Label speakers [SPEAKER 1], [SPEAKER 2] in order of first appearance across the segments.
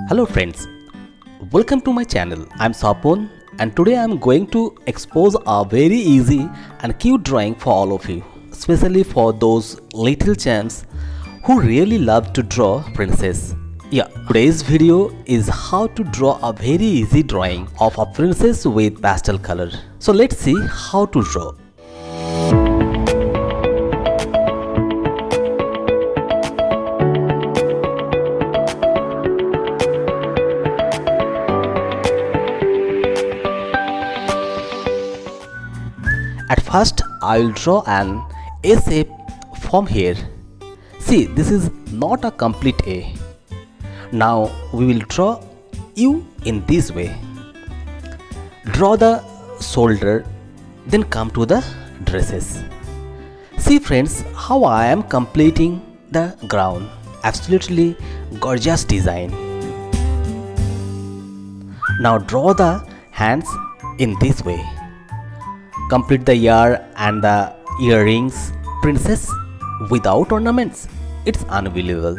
[SPEAKER 1] Hello friends, welcome to my channel. I'm Swapan and today I'm going to expose a very easy and cute drawing for all of you, especially for those little champs who really love to draw princess. Today's video is how to draw a very easy drawing of a princess with pastel color. So let's see how to draw. At first, I will draw an A shape from here. See, this is not a complete A. Now we will draw U in this way. Draw the shoulder, then come to the dresses. See friends, how I am completing the ground. Absolutely gorgeous design. Now draw the hands in this way. Complete the ear and the earrings. Princess without ornaments. It's unbelievable,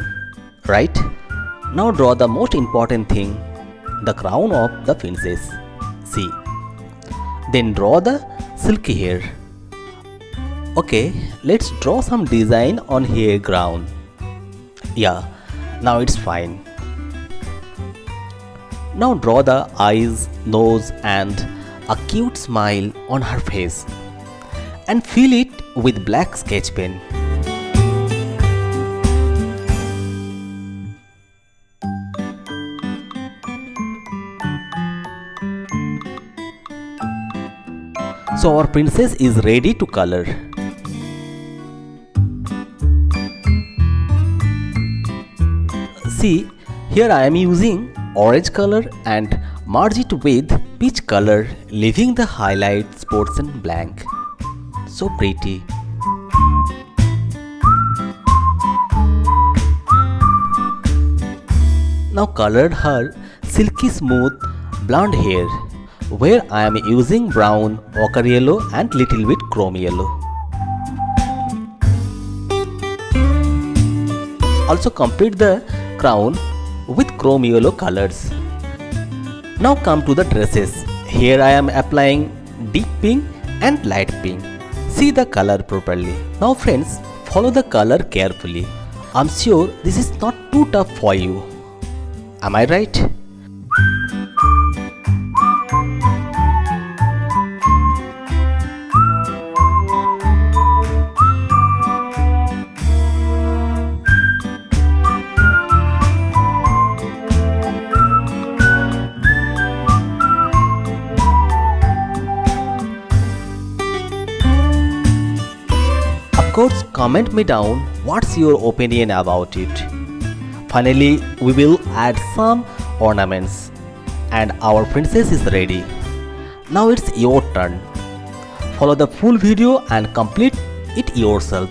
[SPEAKER 1] right? Now draw the most important thing, the crown of the princess. See. Then draw the silky hair. Okay, let's draw some design on hair ground. Now it's fine. Now draw the eyes, nose and a cute smile on her face and fill it with black sketch pen. So our princess is ready to color. See, here I am using orange color and merge it with peach color, leaving the highlights portion blank. So pretty. Now colored her silky smooth blonde hair, where I am using brown, ochre yellow and little bit chrome yellow. Also complete the crown with chrome yellow colors. Now come to the dresses. Here I am applying deep pink and light pink. See the color properly. Now friends, follow the color carefully. I'm sure this is not too tough for you. Am I right? Of course, comment me down what's your opinion about it. Finally, we will add some ornaments and our princess is ready. Now it's your turn. Follow the full video and complete it yourself.